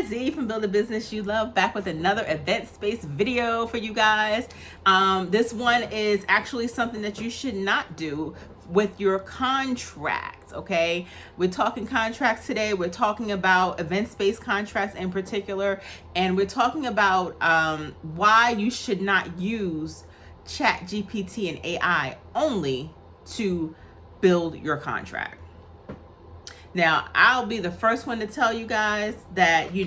Z from Build a Business You Love, back with another event space video for you guys. This one is actually something that you should not do with your contracts, okay? We're talking contracts today. We're talking about event space contracts in particular, and we're talking about why you should not use ChatGPT and AI only to build your contract. Now, I'll be the first one to tell you guys that, I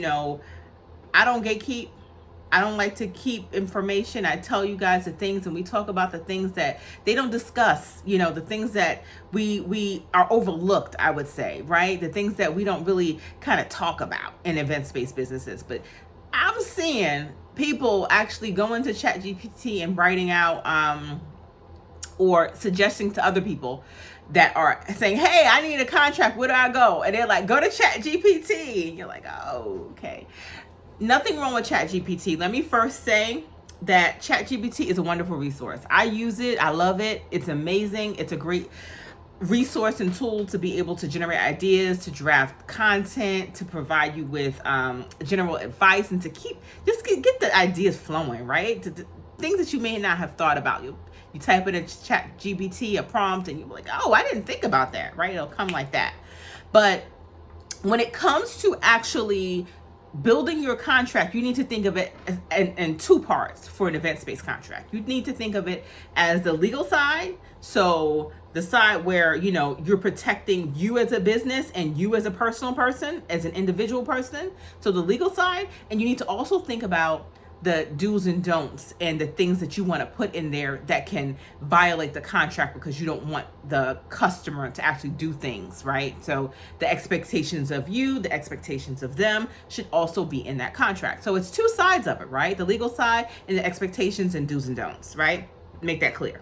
don't gatekeep. I don't like to keep information. I tell you guys the things, and we talk about the things that they don't discuss, the things that we are overlooked, I would say, right? The things that we don't really kind of talk about in event-based businesses. But I'm seeing people actually go into ChatGPT and writing out or suggesting to other people that are saying, hey, I need a contract, where do I go? And they're like, go to ChatGPT. You're like, oh, okay. Nothing wrong with ChatGPT. Let me first say that ChatGPT is a wonderful resource. I use it. I love it. It's amazing. It's a great resource and tool to be able to generate ideas, to draft content, to provide you with general advice, and to get the ideas flowing, right? Things that you may not have thought about. You type it in ChatGPT, a prompt, and you're like, oh, I didn't think about that, right? It'll come like that. But when it comes to actually building your contract, you need to think of it in two parts for an event-based contract. You need to think of it as the legal side. So the side where, you're protecting you as a business and you as a personal person, as an individual person. So the legal side, and you need to also think about the do's and don'ts and the things that you want to put in there that can violate the contract because you don't want the customer to actually do things, right? So the expectations of you, the expectations of them should also be in that contract. So it's two sides of it, right? The legal side and the expectations and do's and don'ts, right? Make that clear.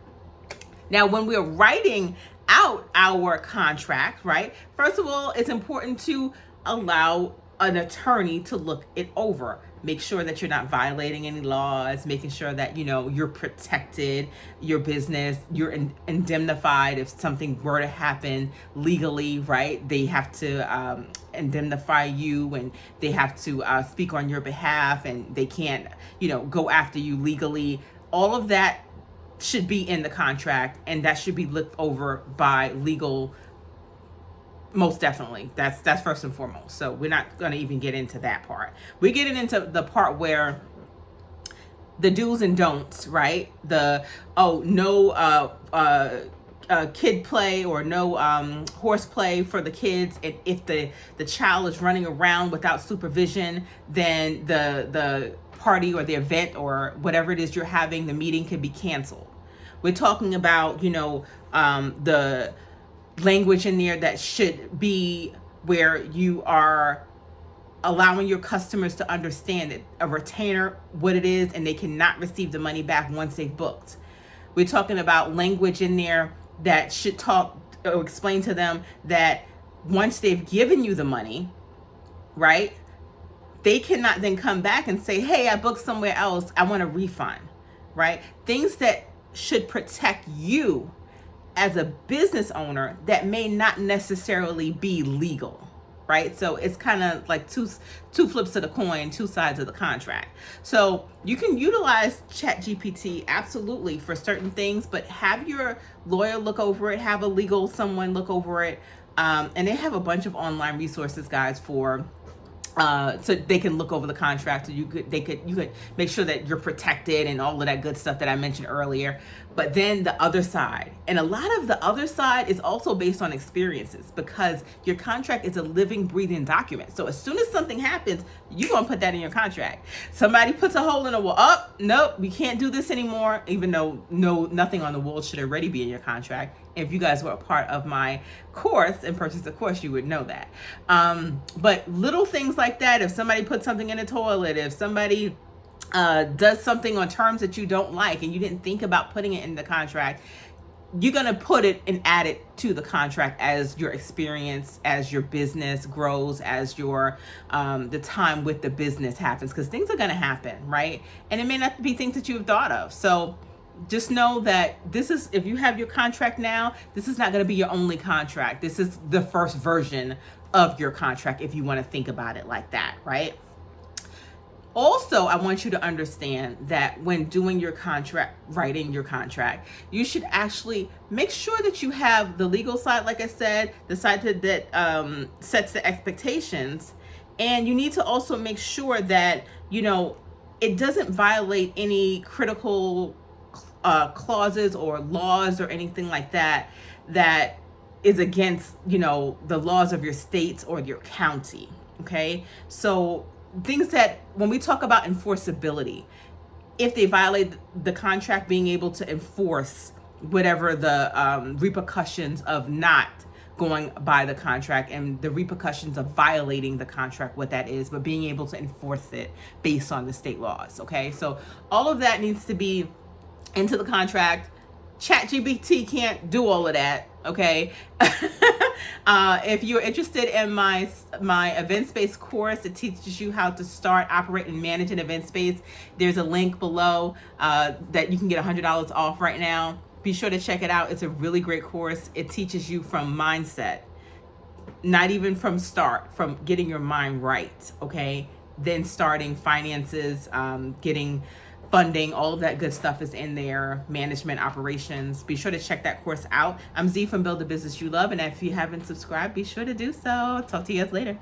Now, when we're writing out our contract, right? First of all, it's important to allow an attorney to look it over. Make sure that you're not violating any laws, making sure that, you're protected, your business, you're indemnified if something were to happen legally, right? They have to indemnify you, and they have to speak on your behalf, and they can't, go after you legally. All of that should be in the contract, and that should be looked over by legal. Most definitely. That's first and foremost. So we're not going to even get into that part. We're getting into the part where the do's and don'ts, right? No kid play or no horse play for the kids. And if the child is running around without supervision, then the party or the event or whatever it is you're having, the meeting can be canceled. We're talking about, the language in there that should be where you are allowing your customers to understand that a retainer, what it is, and they cannot receive the money back once they've booked. We're talking about language in there that should talk or explain to them that once they've given you the money, right, they cannot then come back and say, hey, I booked somewhere else, I want a refund, right? Things that should protect you as a business owner that may not necessarily be legal, right? So it's kind of like two flips of the coin, two sides of the contract. So you can utilize ChatGPT absolutely for certain things, but have your lawyer look over it, have a legal someone look over it, and they have a bunch of online resources, guys, for so they can look over the contract. So you could make sure that you're protected and all of that good stuff that I mentioned earlier. But then the other side, and a lot of the other side is also based on experiences, because your contract is a living, breathing document. So as soon as something happens, you're gonna put that in your contract. Somebody puts a hole in the wall. Nope, we can't do this anymore. Even though nothing on the wall should already be in your contract. If you guys were a part of my course and purchased a course, you would know that. But little things like that, if somebody puts something in the toilet, if somebody does something on terms that you don't like and you didn't think about putting it in the contract, you're going to put it and add it to the contract as your experience, as your business grows, as your the time with the business happens, because things are going to happen, right? And it may not be things that you've thought of. So just know that if you have your contract now, this is not going to be your only contract. This is the first version of your contract, if you want to think about it like that, right? Also, I want you to understand that when doing your contract, writing your contract, you should actually make sure that you have the legal side, like I said, the side that sets the expectations. And you need to also make sure that, it doesn't violate any critical clauses or laws or anything like that that is against, the laws of your state or your county. Okay. So things that, when we talk about enforceability, if they violate the contract, being able to enforce whatever the repercussions of not going by the contract and the repercussions of violating the contract, what that is, but being able to enforce it based on the state laws. Okay. So all of that needs to be into the contract. ChatGPT can't do all of that. Okay. If you're interested in my event space course, it teaches you how to start, operate, and manage an event space. There's a link below that you can get $100 off right now. Be sure to check it out. It's a really great course. It teaches you from mindset, not even from start, from getting your mind right. Okay. Then starting finances, getting funding, all of that good stuff is in there. Management, operations. Be sure to check that course out. I'm Z from Build the Business You Love. And if you haven't subscribed, be sure to do so. Talk to you guys later.